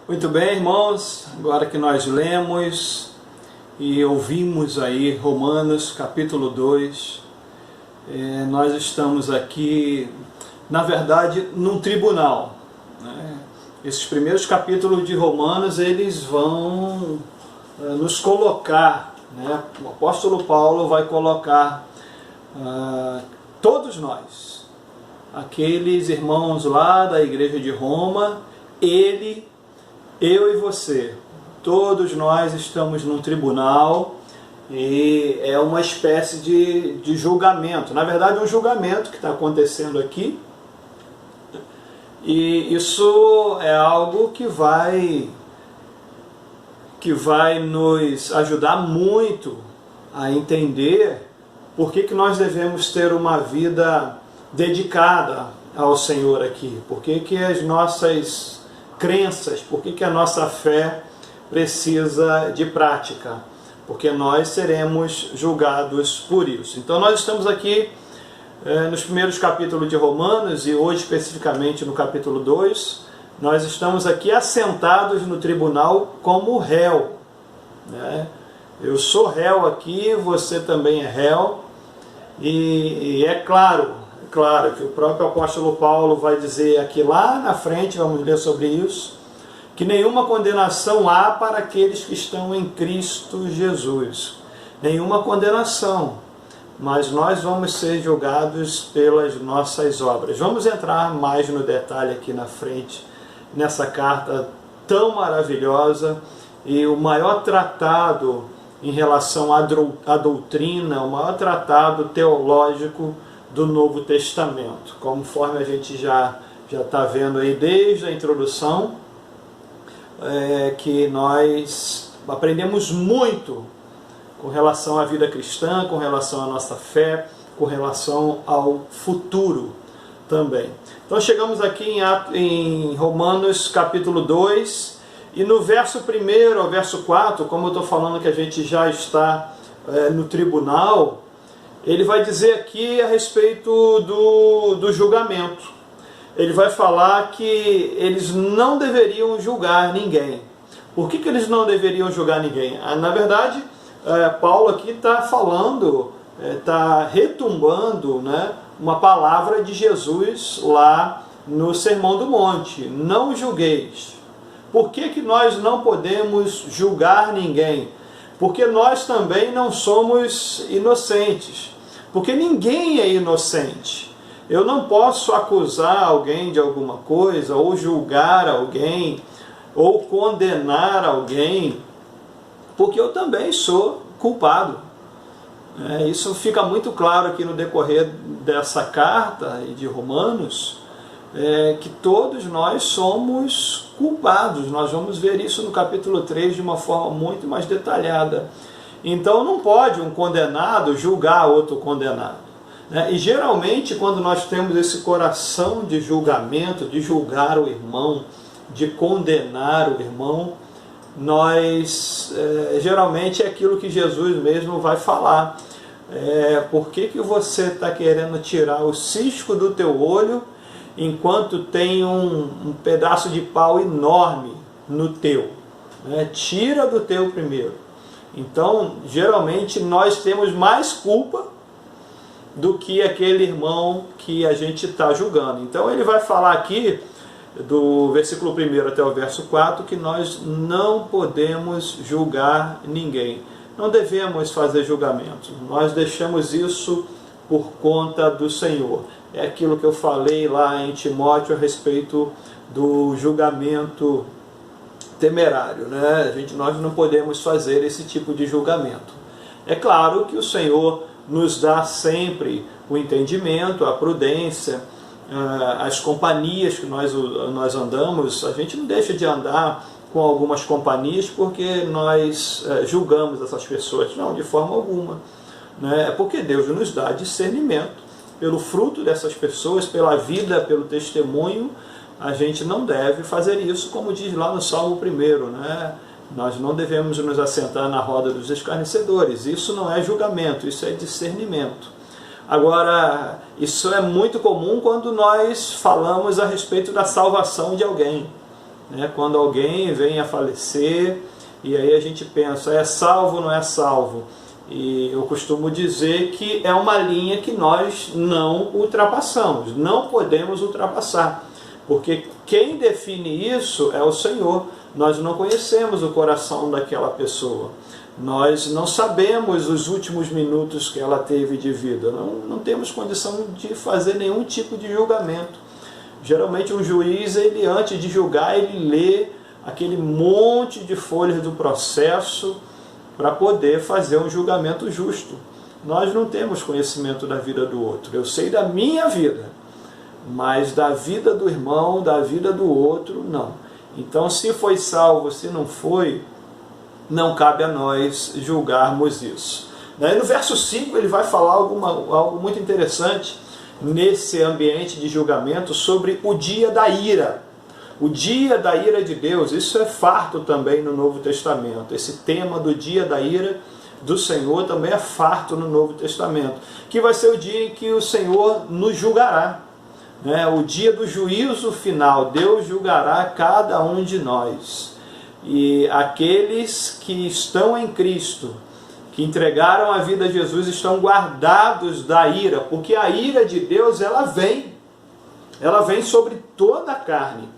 Muito bem, irmãos, agora que nós lemos e ouvimos aí Romanos capítulo 2, nós estamos aqui, na verdade, num tribunal, né? Esses primeiros capítulos de Romanos, eles vão nos colocar, né? O apóstolo Paulo vai colocar todos nós, aqueles irmãos lá da igreja de Roma, eu e você, todos nós estamos num tribunal e é uma espécie de julgamento. Na verdade, é um julgamento que está acontecendo aqui, e isso é algo que vai nos ajudar muito a entender por que nós devemos ter uma vida dedicada ao Senhor aqui, por que as nossas crenças, por que a nossa fé precisa de prática, porque nós seremos julgados por isso. Então nós estamos aqui nos primeiros capítulos de Romanos, e hoje especificamente no capítulo 2, nós estamos aqui assentados no tribunal como réu, né? Eu sou réu aqui, você também é réu, e é claro que o próprio apóstolo Paulo vai dizer aqui lá na frente, vamos ler sobre isso, que nenhuma condenação há para aqueles que estão em Cristo Jesus. Nenhuma condenação, mas nós vamos ser julgados pelas nossas obras. Vamos entrar mais no detalhe aqui na frente, nessa carta tão maravilhosa, e o maior tratado em relação à doutrina, o maior tratado teológico do Novo Testamento, conforme a gente já está vendo aí desde a introdução, que nós aprendemos muito com relação à vida cristã, com relação à nossa fé, com relação ao futuro também. Então chegamos aqui em Romanos capítulo 2, e no verso 1 ao verso 4, como eu estou falando que a gente já está no tribunal, ele vai dizer aqui a respeito do julgamento. Ele vai falar que eles não deveriam julgar ninguém. Por que eles não deveriam julgar ninguém? Na verdade, Paulo aqui está falando, está retumbando, né, uma palavra de Jesus lá no Sermão do Monte: não julgueis. Por que nós não podemos julgar ninguém? Porque nós também não somos inocentes. Porque ninguém é inocente. Eu não posso acusar alguém de alguma coisa, ou julgar alguém, ou condenar alguém, porque eu também sou culpado. Isso fica muito claro aqui no decorrer dessa carta de Romanos, que todos nós somos culpados. Nós vamos ver isso no capítulo 3 de uma forma muito mais detalhada. Então não pode um condenado julgar outro condenado, né? E geralmente quando nós temos esse coração de julgamento, de julgar o irmão, de condenar o irmão, nós geralmente é aquilo que Jesus mesmo vai falar. Por que você está querendo tirar o cisco do teu olho enquanto tem um pedaço de pau enorme no teu? Tira do teu primeiro. Então, geralmente, nós temos mais culpa do que aquele irmão que a gente está julgando. Então, ele vai falar aqui, do versículo 1 até o verso 4, que nós não podemos julgar ninguém. Não devemos fazer julgamento. Nós deixamos isso por conta do Senhor. É aquilo que eu falei lá em Timóteo a respeito do julgamento temerário, né? Nós não podemos fazer esse tipo de julgamento. É claro que o Senhor nos dá sempre o entendimento, a prudência, as companhias que nós andamos. A gente não deixa de andar com algumas companhias porque nós julgamos essas pessoas. Não, de forma alguma, né? É porque Deus nos dá discernimento pelo fruto dessas pessoas, pela vida, pelo testemunho. A gente não deve fazer isso, como diz lá no Salmo 1, né? Nós não devemos nos assentar na roda dos escarnecedores. Isso não é julgamento, isso é discernimento. Agora, isso é muito comum quando nós falamos a respeito da salvação de alguém. né? Quando alguém vem a falecer, e aí a gente pensa, é salvo ou não é salvo? E eu costumo dizer que é uma linha que nós não ultrapassamos, não podemos ultrapassar, porque quem define isso é o Senhor. Nós não conhecemos o coração daquela pessoa, nós não sabemos os últimos minutos que ela teve de vida, não temos condição de fazer nenhum tipo de julgamento. Geralmente um juiz, ele antes de julgar, ele lê aquele monte de folhas do processo para poder fazer um julgamento justo. Nós não temos conhecimento da vida do outro. Eu sei da minha vida, mas da vida do irmão, da vida do outro, não. Então, se foi salvo, se não foi, não cabe a nós julgarmos isso. No verso 5 ele vai falar algo muito interessante nesse ambiente de julgamento sobre o dia da ira. O dia da ira de Deus, isso é farto também no Novo Testamento. Esse tema do dia da ira do Senhor também é farto no Novo Testamento. Que vai ser o dia em que o Senhor nos julgará. O dia do juízo final, Deus julgará cada um de nós. E aqueles que estão em Cristo, que entregaram a vida a Jesus, estão guardados da ira, porque a ira de Deus, ela vem sobre toda a carne.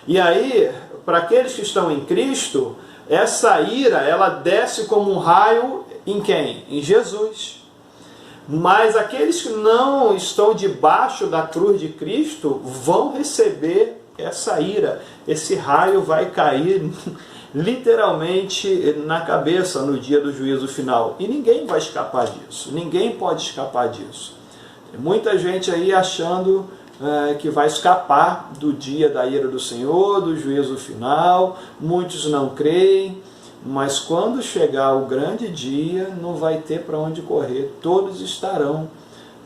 E aí, para aqueles que estão em Cristo, essa ira, ela desce como um raio em quem? Em Jesus. Mas aqueles que não estão debaixo da cruz de Cristo vão receber essa ira. Esse raio vai cair literalmente na cabeça no dia do juízo final. E ninguém vai escapar disso. Ninguém pode escapar disso. Tem muita gente aí achando que vai escapar do dia da ira do Senhor, do juízo final. Muitos não creem, mas quando chegar o grande dia, não vai ter para onde correr. Todos estarão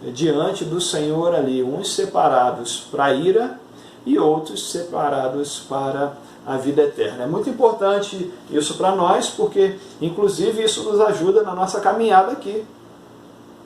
diante do Senhor ali, uns separados para a ira e outros separados para a vida eterna. É muito importante isso para nós, porque inclusive isso nos ajuda na nossa caminhada aqui.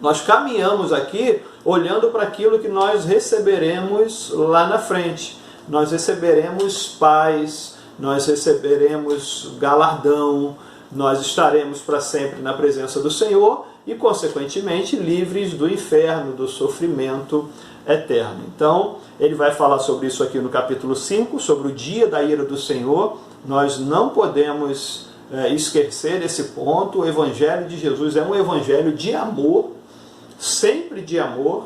Nós caminhamos aqui olhando para aquilo que nós receberemos lá na frente. Nós receberemos paz, nós receberemos galardão, nós estaremos para sempre na presença do Senhor e, consequentemente, livres do inferno, do sofrimento eterno. Então, ele vai falar sobre isso aqui no capítulo 5, sobre o dia da ira do Senhor. Nós não podemos esquecer desse ponto. O Evangelho de Jesus é um evangelho de amor, sempre de amor.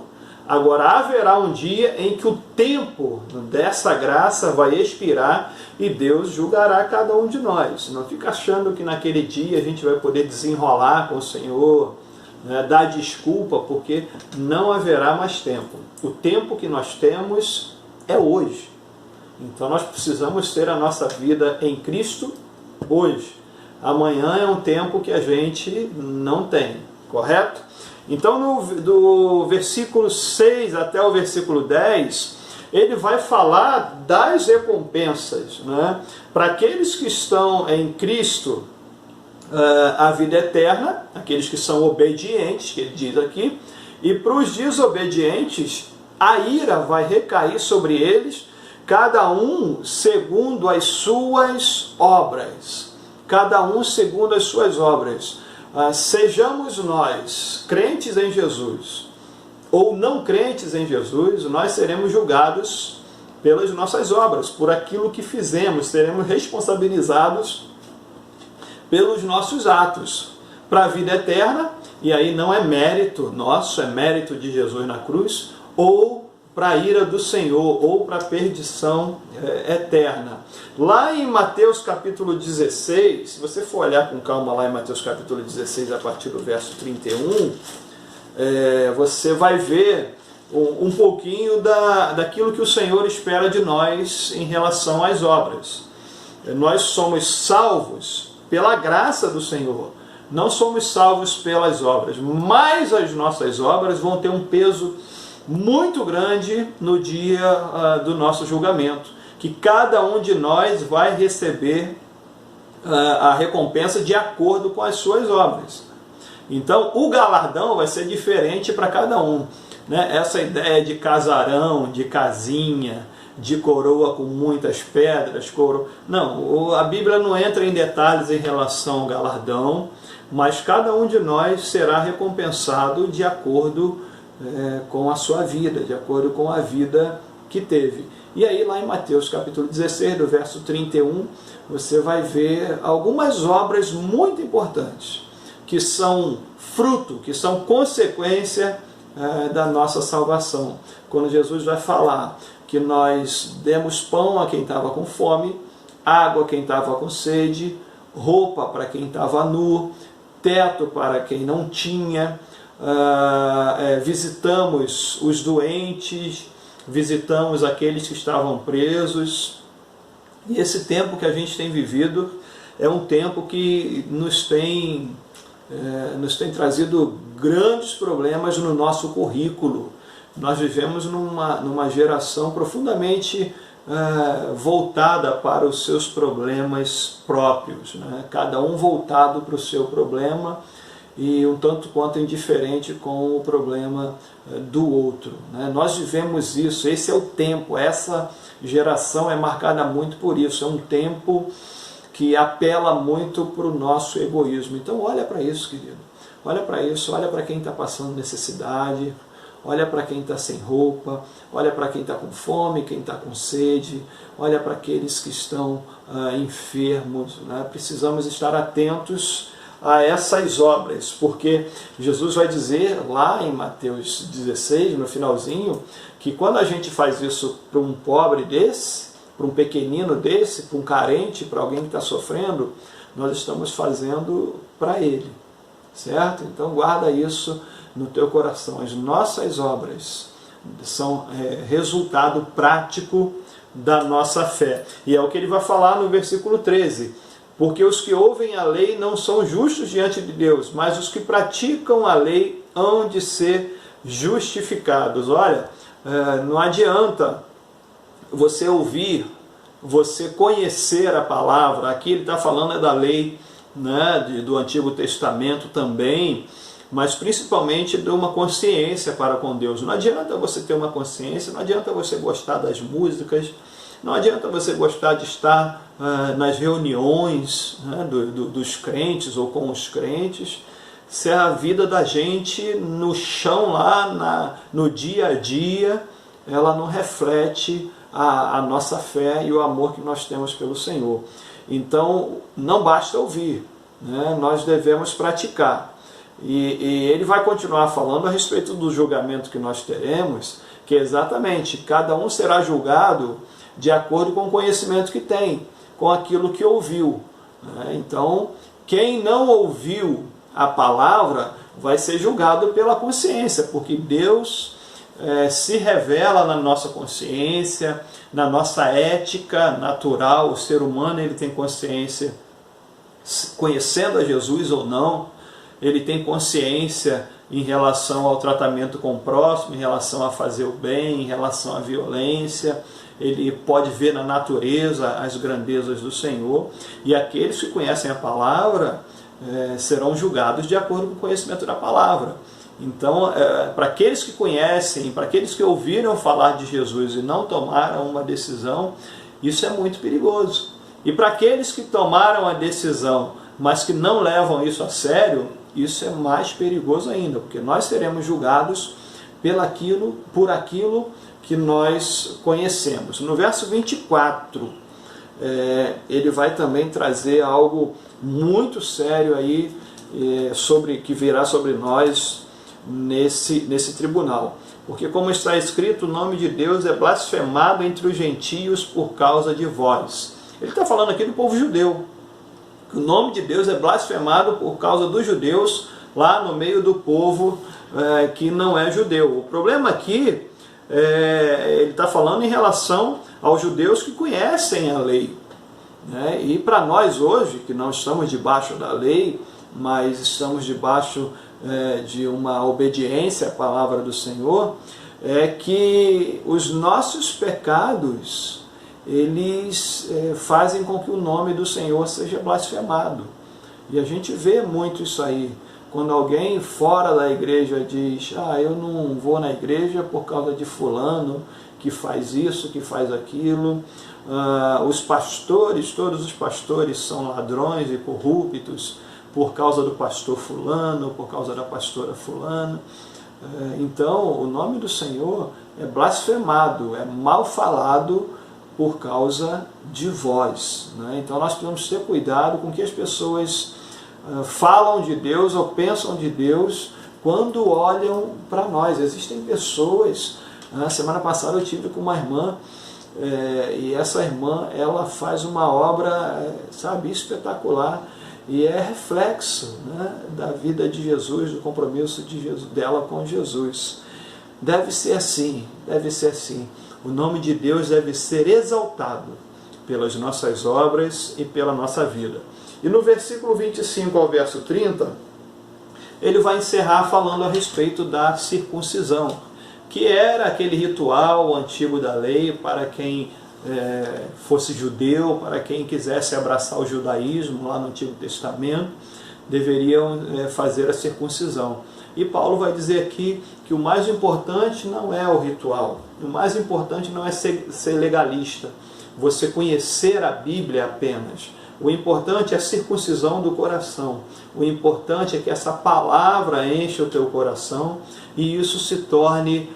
Agora haverá um dia em que o tempo dessa graça vai expirar e Deus julgará cada um de nós. Não fica achando que naquele dia a gente vai poder desenrolar com o Senhor, dar desculpa, porque não haverá mais tempo. O tempo que nós temos é hoje. Então nós precisamos ter a nossa vida em Cristo hoje. Amanhã é um tempo que a gente não tem, correto? Então, do versículo 6 até o versículo 10, ele vai falar das recompensas, para aqueles que estão em Cristo, a vida eterna, aqueles que são obedientes, que ele diz aqui, e para os desobedientes, a ira vai recair sobre eles, cada um segundo as suas obras. Cada um segundo as suas obras. Sejamos nós crentes em Jesus ou não crentes em Jesus, nós seremos julgados pelas nossas obras, por aquilo que fizemos, seremos responsabilizados pelos nossos atos para a vida eterna, e aí não é mérito nosso, é mérito de Jesus na cruz, ou para a ira do Senhor, ou para a perdição eterna. Lá em Mateus capítulo 16, se você for olhar com calma lá em Mateus capítulo 16, a partir do verso 31, você vai ver um pouquinho daquilo que o Senhor espera de nós em relação às obras. Nós somos salvos pela graça do Senhor, não somos salvos pelas obras, mas as nossas obras vão ter um peso muito grande no dia do nosso julgamento, que cada um de nós vai receber a recompensa de acordo com as suas obras. Então o galardão vai ser diferente para cada um, Essa ideia de casarão, de casinha, de coroa com muitas pedras. Não, a Bíblia não entra em detalhes em relação ao galardão, mas cada um de nós será recompensado de acordo com a sua vida, de acordo com a vida que teve. E aí lá em Mateus capítulo 16, do verso 31, você vai ver algumas obras muito importantes, que são fruto, que são consequência da nossa salvação. Quando Jesus vai falar que nós demos pão a quem estava com fome, água a quem estava com sede, roupa para quem estava nu, teto para quem não tinha, visitamos os doentes, visitamos aqueles que estavam presos. E esse tempo que a gente tem vivido é um tempo que nos tem trazido grandes problemas no nosso currículo. Nós vivemos numa geração profundamente voltada para os seus problemas próprios, né? Cada um voltado para o seu problema e um tanto quanto indiferente com o problema do outro, né? Nós vivemos isso, esse é o tempo, essa geração é marcada muito por isso, é um tempo que apela muito para o nosso egoísmo. Então olha para isso, querido, olha para isso, olha para quem está passando necessidade, olha para quem está sem roupa, olha para quem está com fome, quem está com sede, olha para aqueles que estão enfermos, né? Precisamos estar atentos a essas obras, porque Jesus vai dizer lá em Mateus 16, no finalzinho, que quando a gente faz isso para um pobre desse, para um pequenino desse, para um carente, para alguém que está sofrendo, nós estamos fazendo para ele, certo? Então guarda isso no teu coração. As nossas obras são resultado prático da nossa fé. E é o que ele vai falar no versículo 13. Porque os que ouvem a lei não são justos diante de Deus, mas os que praticam a lei hão de ser justificados. Olha, não adianta você ouvir, você conhecer a palavra. Aqui ele está falando da lei, né, do Antigo Testamento também, mas principalmente de uma consciência para com Deus. Não adianta você ter uma consciência, não adianta você gostar das músicas, não adianta você gostar de estar nas reuniões, né, dos crentes ou com os crentes, se a vida da gente no chão lá, no dia a dia, ela não reflete a nossa fé e o amor que nós temos pelo Senhor. Então não basta ouvir, né, nós devemos praticar. E ele vai continuar falando a respeito do julgamento que nós teremos, que exatamente cada um será julgado de acordo com o conhecimento que tem, com aquilo que ouviu, né? Então, quem não ouviu a palavra vai ser julgado pela consciência, porque Deus se revela na nossa consciência, na nossa ética natural. O ser humano ele tem consciência, conhecendo a Jesus ou não, ele tem consciência em relação ao tratamento com o próximo, em relação a fazer o bem, em relação à violência. Ele pode ver na natureza as grandezas do Senhor, e aqueles que conhecem a palavra serão julgados de acordo com o conhecimento da palavra. Então, para aqueles que conhecem, para aqueles que ouviram falar de Jesus e não tomaram uma decisão, isso é muito perigoso. E para aqueles que tomaram a decisão, mas que não levam isso a sério, isso é mais perigoso ainda, porque nós seremos julgados por aquilo que nós conhecemos. No verso 24, ele vai também trazer algo muito sério aí, que virá sobre nós nesse tribunal. Porque, como está escrito, o nome de Deus é blasfemado entre os gentios por causa de vós. Ele está falando aqui do povo judeu. O nome de Deus é blasfemado por causa dos judeus, lá no meio do povo que não é judeu. O problema aqui, ele está falando em relação aos judeus que conhecem a lei, né? E para nós hoje, que não estamos debaixo da lei, mas estamos debaixo de uma obediência à palavra do Senhor, é que os nossos pecados, eles fazem com que o nome do Senhor seja blasfemado. E a gente vê muito isso aí. Quando alguém fora da igreja diz: eu não vou na igreja por causa de fulano, que faz isso, que faz aquilo. Os pastores, todos os pastores são ladrões e corruptos por causa do pastor fulano, por causa da pastora fulana. Então, o nome do Senhor é blasfemado, é mal falado por causa de vós, né? Então nós precisamos ter cuidado com que as pessoas falam de Deus ou pensam de Deus quando olham para nós. Existem pessoas, na semana passada eu tive com uma irmã, e essa irmã, ela faz uma obra, sabe, espetacular, e é reflexo, né, da vida de Jesus, do compromisso de Jesus, dela com Jesus. Deve ser assim, deve ser assim. O nome de Deus deve ser exaltado pelas nossas obras e pela nossa vida. E no versículo 25 ao verso 30, ele vai encerrar falando a respeito da circuncisão, que era aquele ritual antigo da lei para quem fosse judeu, para quem quisesse abraçar o judaísmo lá no Antigo Testamento, deveriam fazer a circuncisão. E Paulo vai dizer aqui que o mais importante não é o ritual, o mais importante não é ser legalista, você conhecer a Bíblia apenas. O importante é a circuncisão do coração. O importante é que essa palavra enche o teu coração e isso se torne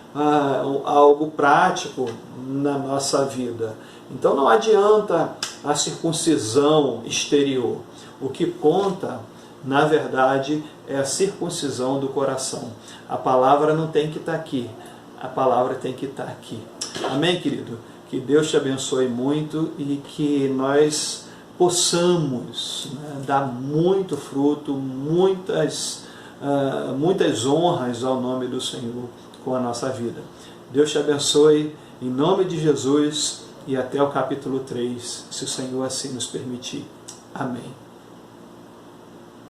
algo prático na nossa vida. Então não adianta a circuncisão exterior. O que conta, na verdade, é a circuncisão do coração. A palavra não tem que estar aqui, a palavra tem que estar aqui. Amém, querido? Que Deus te abençoe muito e que nós possamos, né, dar muito fruto, muitas honras ao nome do Senhor com a nossa vida. Deus te abençoe em nome de Jesus e até o capítulo 3, se o Senhor assim nos permitir. Amém.